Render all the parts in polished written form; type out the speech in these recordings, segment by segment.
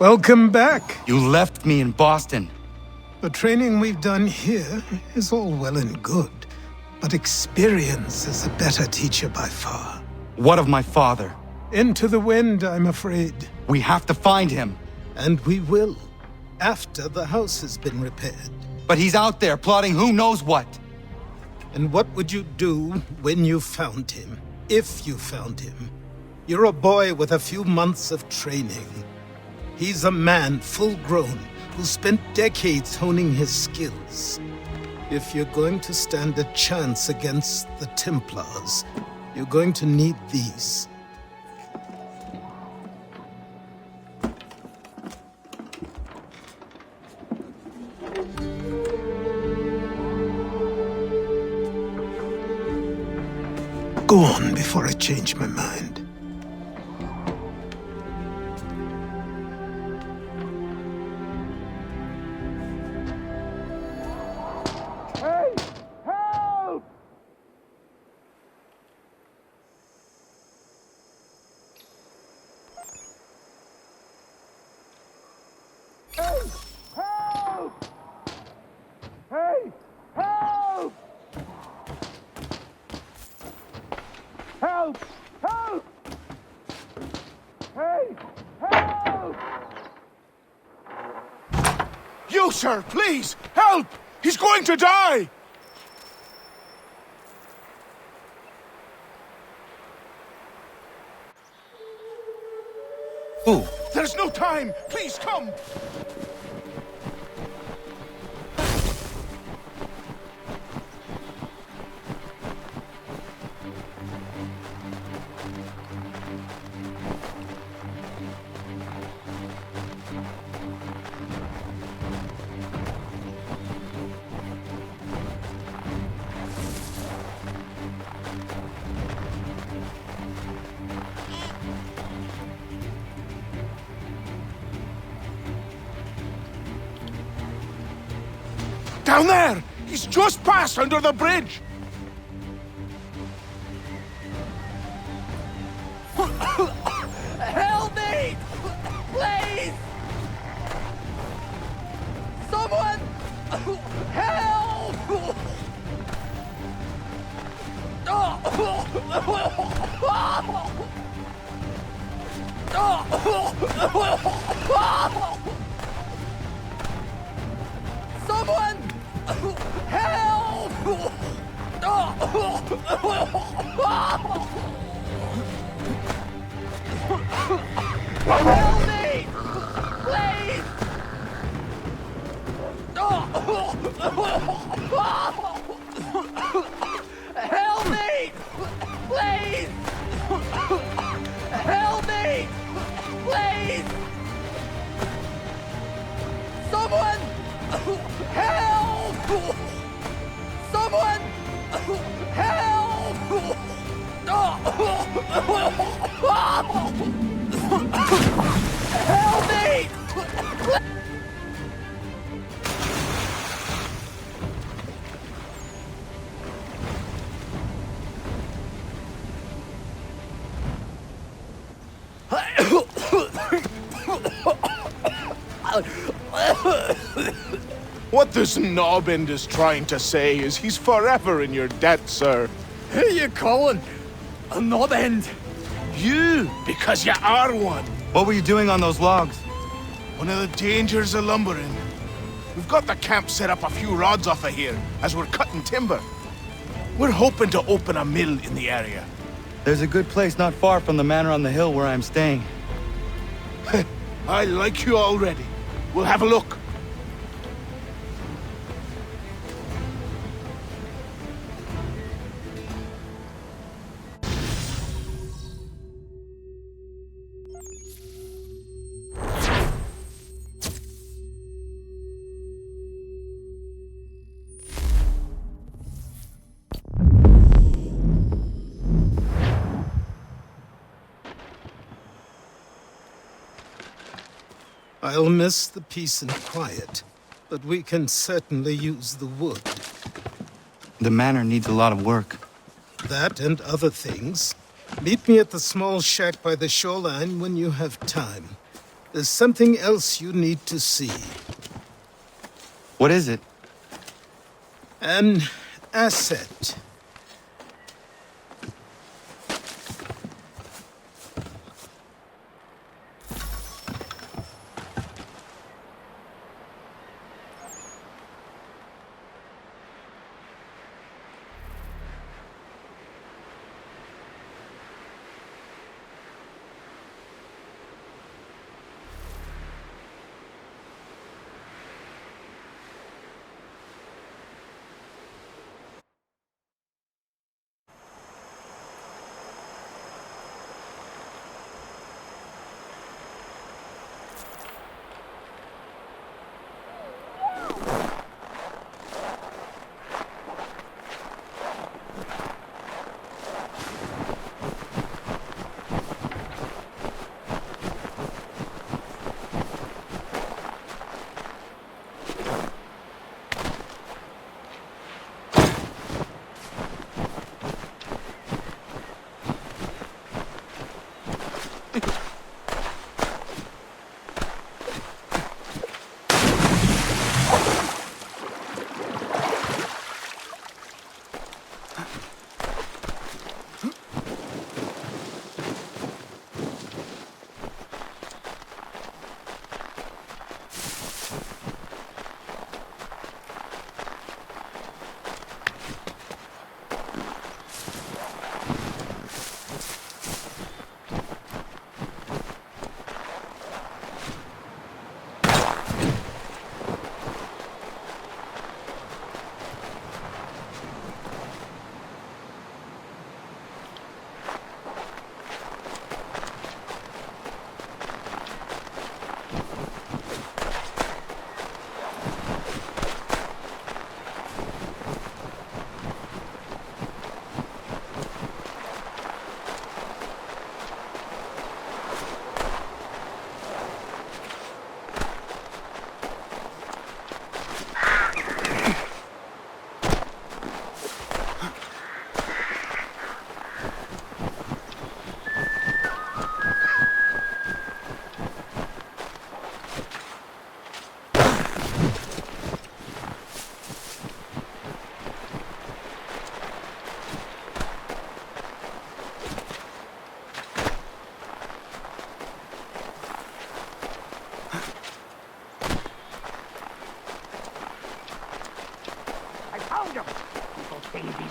Welcome back. You left me in Boston. The training we've done here is all well and good, but experience is a better teacher by far. What of my father? Into the wind, I'm afraid. We have to find him. And we will, after the house has been repaired. But he's out there plotting who knows what. And what would you do when you found him? If you found him? You're a boy with a few months of training. He's a man, full-grown, who spent decades honing his skills. If you're going to stand a chance against the Templars, you're going to need these. Go on before I change my mind. Hey! Help! Hey! Help! Hey! Help! Help! Help! Hey! Help! You, sir, please! Help! He's going to die! Who? There's no time! Please come! Down there! He's just passed under the bridge! Help me! Please! Someone! Help! Someone! Help! Help me! Please! Help me! Please! Help me! Please! Someone! Help! Someone! Help! Help me! What this knobbend is trying to say is he's forever in your debt, sir. Who you calling? A knob end? You, because you are one. What were you doing on those logs? One of the dangers of lumbering. We've got the camp set up a few rods off of here, as we're cutting timber. We're hoping to open a mill in the area. There's a good place not far from the manor on the hill where I'm staying. I like you already. We'll have a look. I'll miss the peace and quiet, but we can certainly use the wood. The manor needs a lot of work. That and other things. Meet me at the small shack by the shoreline when you have time. There's something else you need to see. What is it? An asset.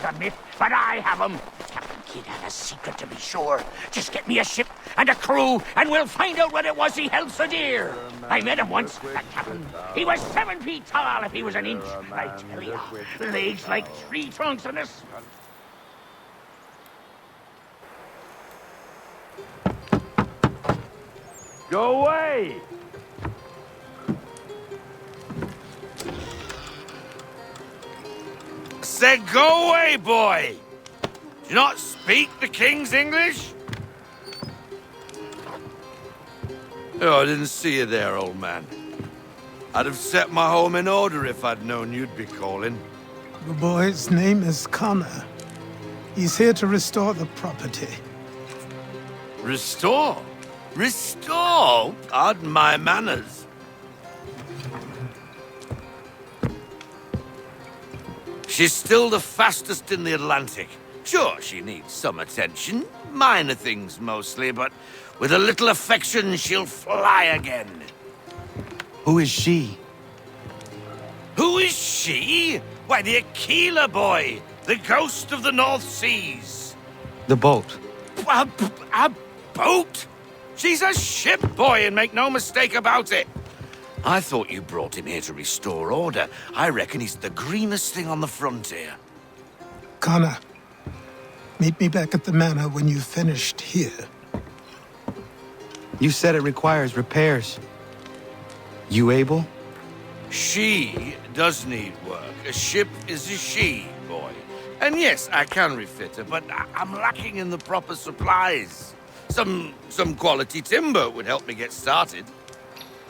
A myth, but I have 'em. Captain Kidd had a secret, to be sure. Just get me a ship and a crew, and we'll find out what it was he held so dear. I met him once, that captain. He was 7 feet tall if he was an inch. I tell you, legs like tree trunks and a... Go away! Said go away, boy! Do you not speak the King's English? Oh, I didn't see you there, old man. I'd have set my home in order if I'd known you'd be calling. The boy's name is Connor. He's here to restore the property. Restore? Restore? Pardon my manners. She's still the fastest in the Atlantic. Sure, she needs some attention. Minor things mostly, but with a little affection, she'll fly again. Who is she? Who is she? Why, the Aquila boy, the ghost of the North Seas. The boat. A boat? She's a ship, boy, and make no mistake about it. I thought you brought him here to restore order. I reckon he's the greenest thing on the frontier. Connor, meet me back at the manor when you've finished here. You said it requires repairs. You able? She does need work. A ship is a she, boy. And yes, I can refit her, but I'm lacking in the proper supplies. Some quality timber would help me get started.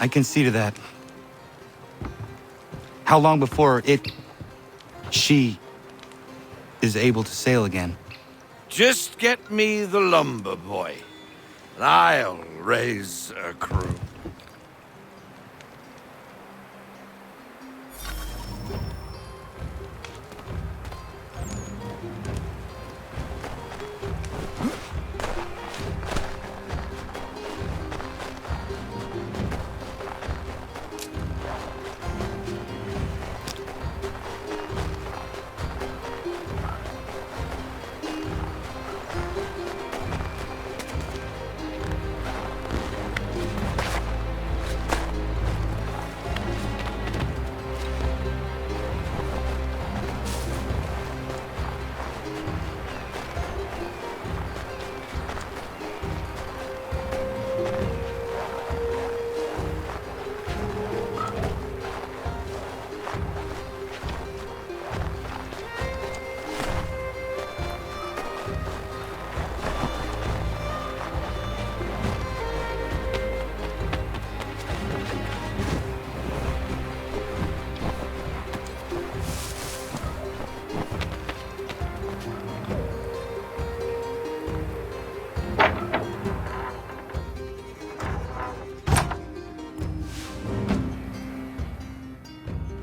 I can see to that. How long before she is able to sail again? Just get me the lumber, boy, and I'll raise a crew.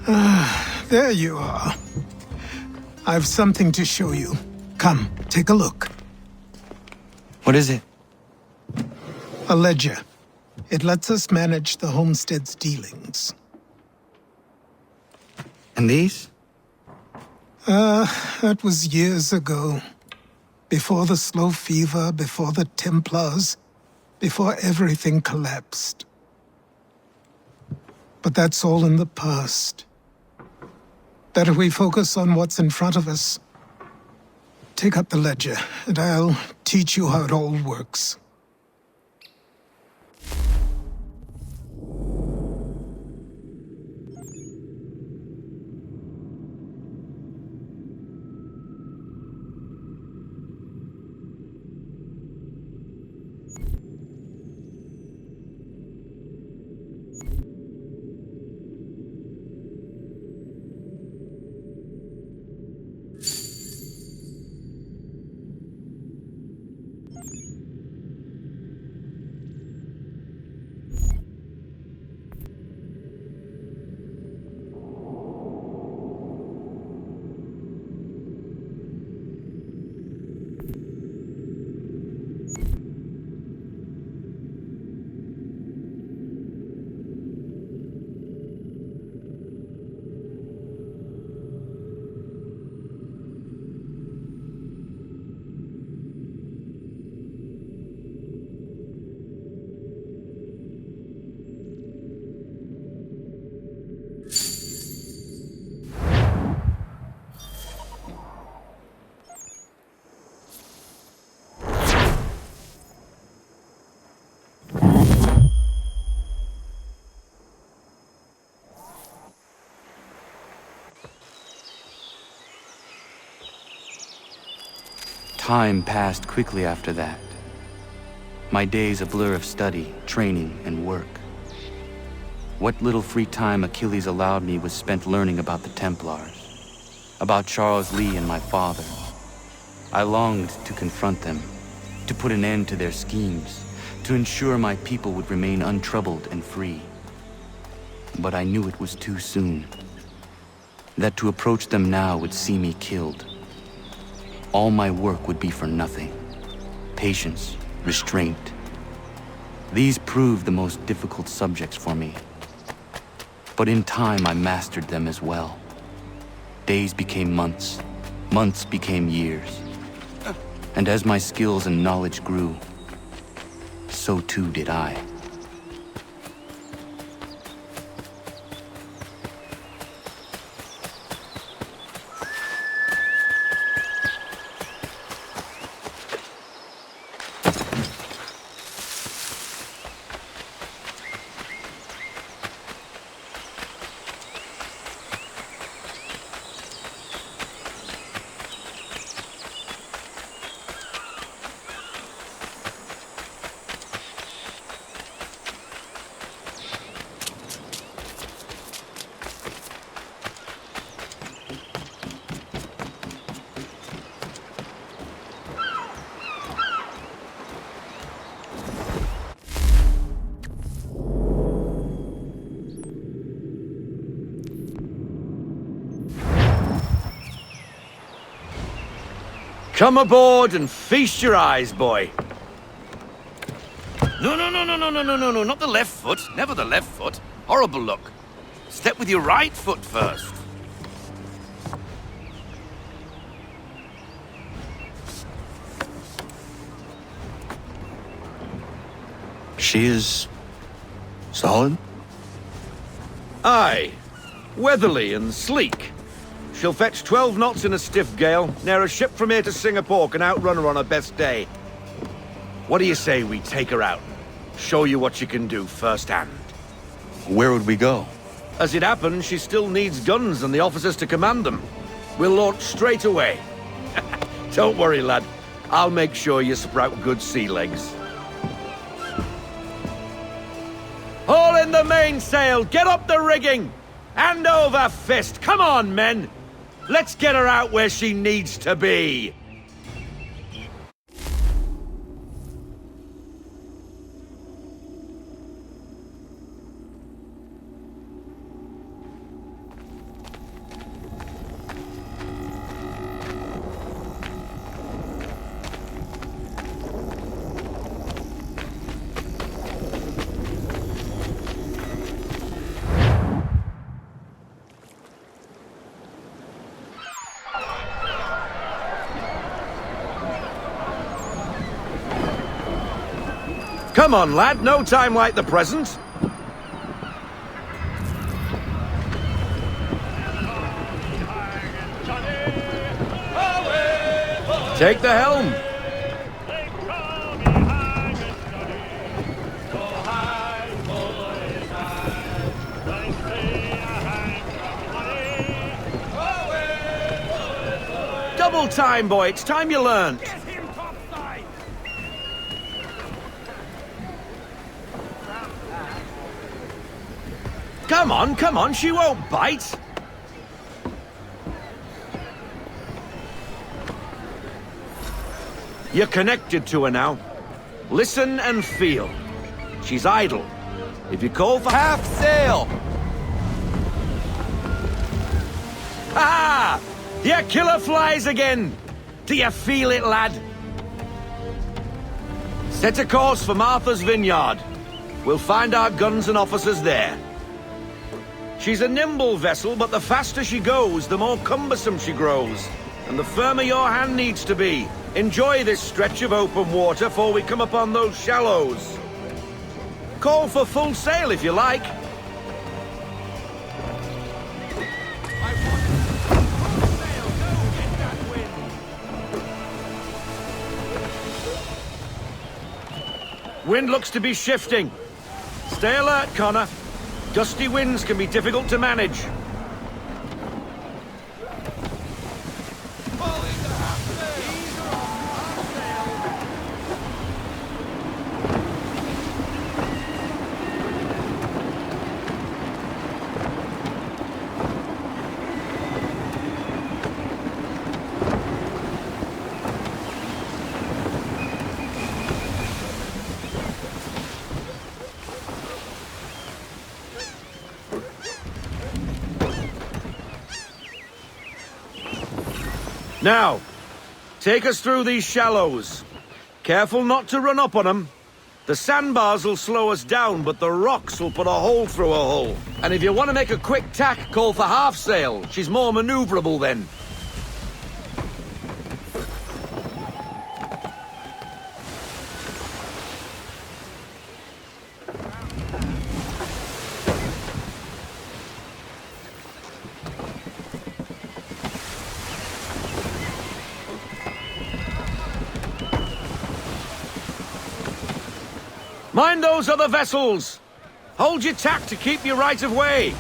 There you are. I've something to show you. Come, take a look. What is it? A ledger. It lets us manage the homestead's dealings. And these? That was years ago. Before the slow fever, before the Templars, before everything collapsed. But that's all in the past. Better we focus on what's in front of us. Take up the ledger, and I'll teach you how it all works. Time passed quickly after that. My days a blur of study, training, and work. What little free time Achilles allowed me was spent learning about the Templars, about Charles Lee and my father. I longed to confront them, to put an end to their schemes, to ensure my people would remain untroubled and free. But I knew it was too soon, that to approach them now would see me killed. All my work would be for nothing. Patience, restraint. These proved the most difficult subjects for me. But in time, I mastered them as well. Days became months, months became years. And as my skills and knowledge grew, so too did I. Come aboard and feast your eyes, boy. No, not the left foot. Never the left foot. Horrible look. Step with your right foot first. She is solid? Aye. Weatherly and sleek. She'll fetch 12 knots in a stiff gale, ne'er a ship from here to Singapore can outrun her on her best day. What do you say we take her out? Show you what she can do firsthand. Where would we go? As it happens, she still needs guns and the officers to command them. We'll launch straight away. Don't worry, lad. I'll make sure you sprout good sea legs. Haul in the mainsail! Get up the rigging! Hand over fist! Come on, men! Let's get her out where she needs to be! Come on, lad, no time like the present. Take the helm. Double time, boy. It's time you learned. Come on, she won't bite. You're connected to her now. Listen and feel. She's idle. If you call for half sail. Ah! Your killer flies again. Do you feel it, lad? Set a course for Martha's Vineyard. We'll find our guns and officers there. She's a nimble vessel, but the faster she goes, the more cumbersome she grows. And the firmer your hand needs to be. Enjoy this stretch of open water before we come upon those shallows. Call for full sail if you like. Wind looks to be shifting. Stay alert, Connor. Gusty winds can be difficult to manage. Now, take us through these shallows. Careful not to run up on them. The sandbars will slow us down, but the rocks will put a hole through a hull. And if you want to make a quick tack, call for half sail. She's more maneuverable then. Mind those other vessels! Hold your tack to keep your right of way!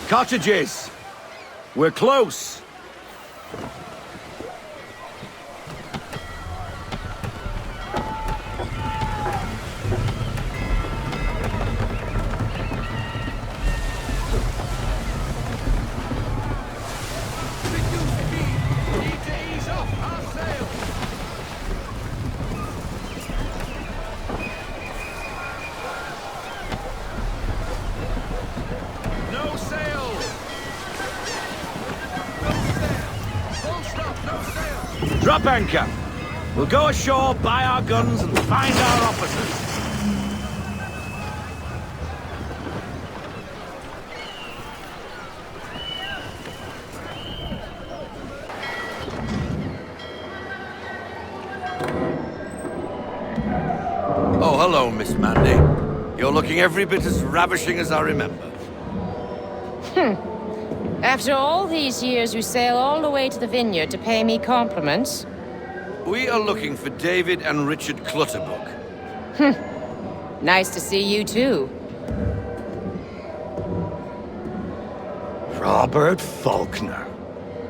Cottages! We're close! Drop anchor. We'll go ashore, buy our guns, and find our officers. hello, Miss Mandy. You're looking every bit as ravishing as I remember. After all these years, you sail all the way to the vineyard to pay me compliments? We are looking for David and Richard Clutterbuck. Nice to see you, too. Robert Faulkner.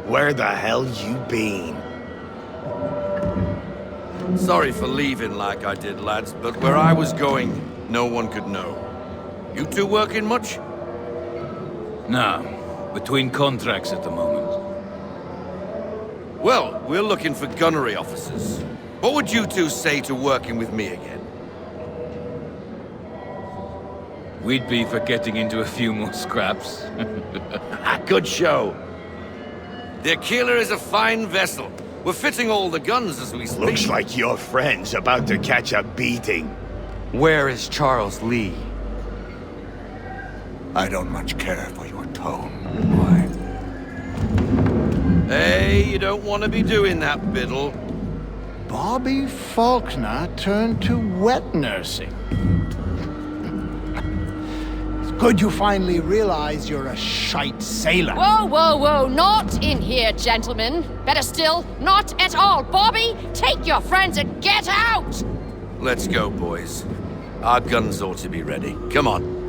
Where the hell you been? Sorry for leaving like I did, lads, but where I was going, no one could know. You two working much? No. Between contracts at the moment. Well, we're looking for gunnery officers. What would you two say to working with me again? We'd be for getting into a few more scraps. Good show. The Aquila is a fine vessel. We're fitting all the guns as we speak. Looks like your friend's about to catch a beating. Where is Charles Lee? I don't much care for your tone, boy. Hey, you don't want to be doing that, Biddle. Bobby Faulkner turned to wet nursing. It's good you finally realize you're a shite sailor. Whoa, whoa, whoa, not in here, gentlemen. Better still, not at all. Bobby, take your friends and get out! Let's go, boys. Our guns ought to be ready. Come on.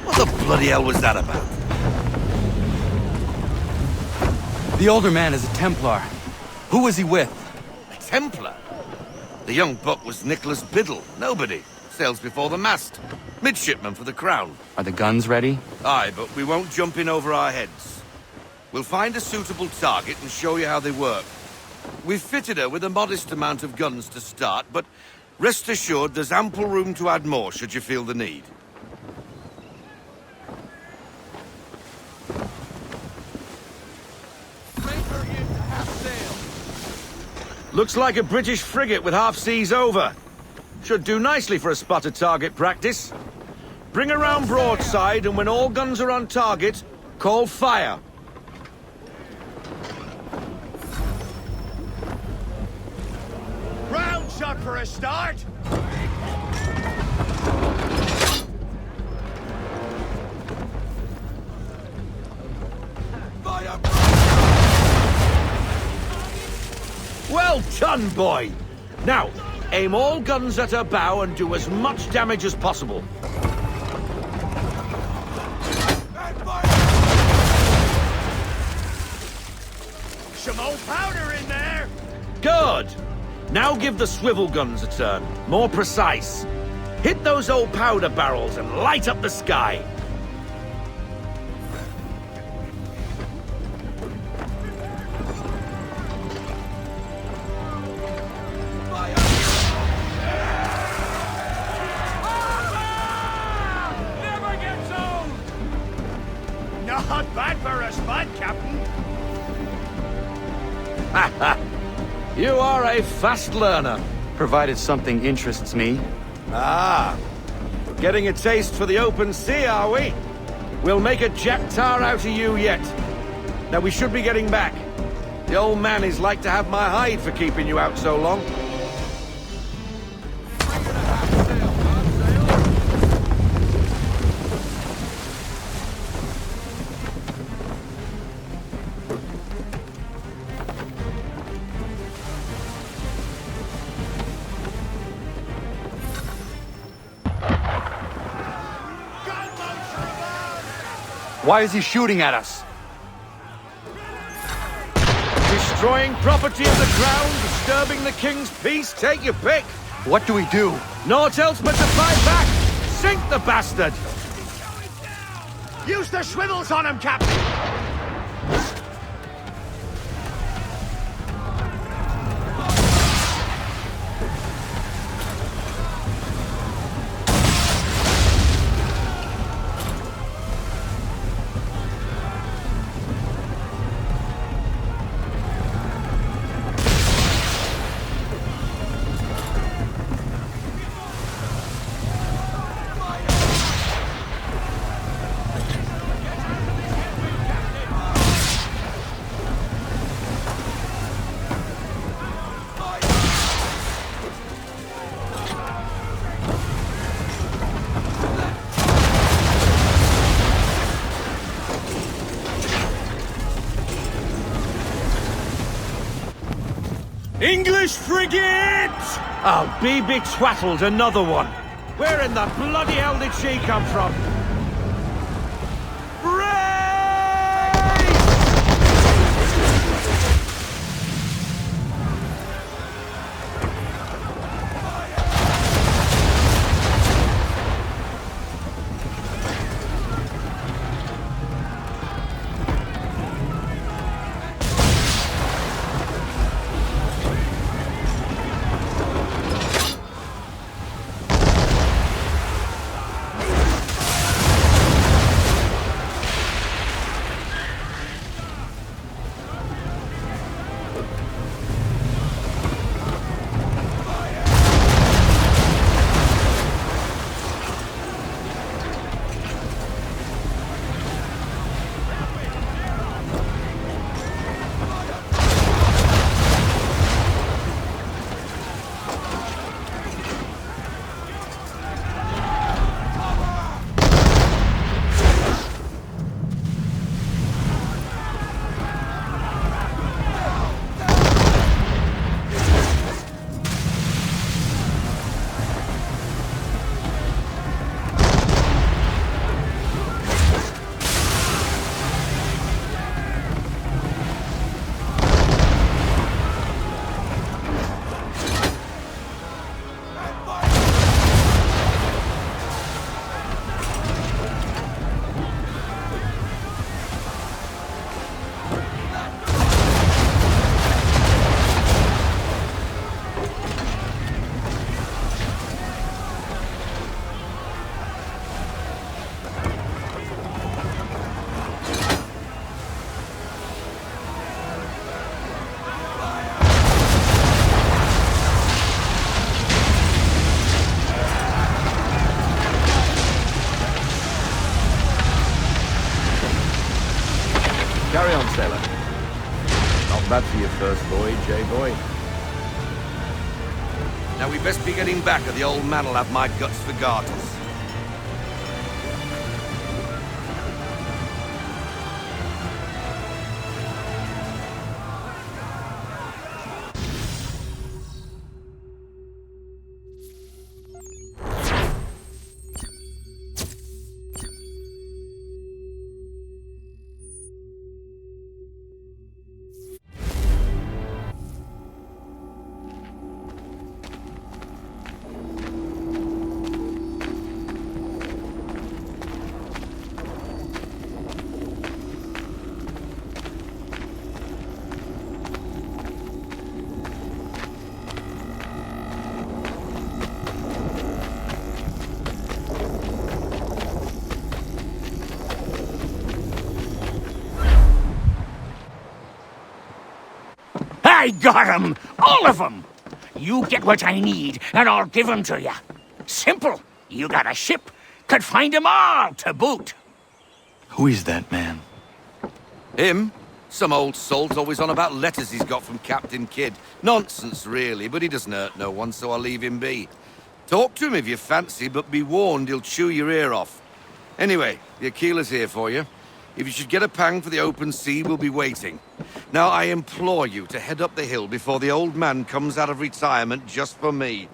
What the bloody hell was that about? The older man is a Templar. Who was he with? A Templar? The young buck was Nicholas Biddle. Nobody. Sails before the mast. Midshipman for the Crown. Are the guns ready? Aye, but we won't jump in over our heads. We'll find a suitable target and show you how they work. We've fitted her with a modest amount of guns to start, but rest assured there's ample room to add more should you feel the need. Looks like a British frigate with half seas over. Should do nicely for a spotted target practice. Bring around broadside, and when all guns are on target, call fire. Round shot for a start! Well done, boy! Now, aim all guns at her bow and do as much damage as possible. Some old powder in there! Good! Now give the swivel guns a turn. More precise. Hit those old powder barrels and light up the sky. Not bad for a spud, Captain. You are a fast learner. Provided something interests me. Ah, getting a taste for the open sea, are we? We'll make a jack tar out of you yet. Now we should be getting back. The old man is like to have my hide for keeping you out so long. Why is he shooting at us? Destroying property of the crown, disturbing the king's peace, take your pick. What do we do? Naught else but to fight back! Sink the bastard! Use the swivels on him, Captain! English frigate! Oh, BB twattled another one. Where in the bloody hell did she come from? Carry on, sailor. Not bad for your first voyage, eh, boy? Now we best be getting back, or the old man'll have my guts for garters. I got 'em! All of 'em! You get what I need, and I'll give 'em to you. Simple. You got a ship, could find 'em all to boot. Who is that man? Him? Some old salt always on about letters he's got from Captain Kidd. Nonsense, really, but he doesn't hurt no one, so I'll leave him be. Talk to him if you fancy, but be warned he'll chew your ear off. Anyway, the Aquila's here for you. If you should get a pang for the open sea, we'll be waiting. Now, I implore you to head up the hill before the old man comes out of retirement just for me.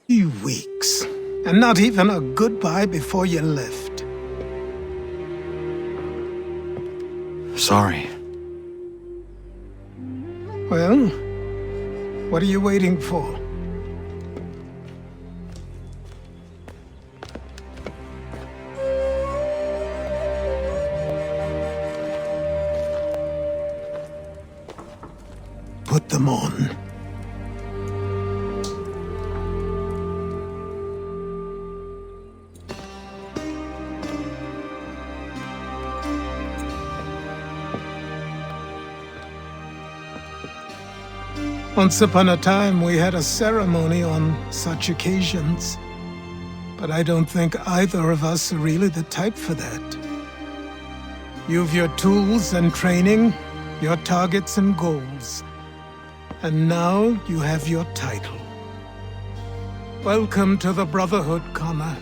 3 weeks, and not even a goodbye before you left. Sorry. Well, what are you waiting for? Put them on. Once upon a time, we had a ceremony on such occasions. But I don't think either of us are really the type for that. You've your tools and training, your targets and goals. And now you have your title. Welcome to the Brotherhood, Connor.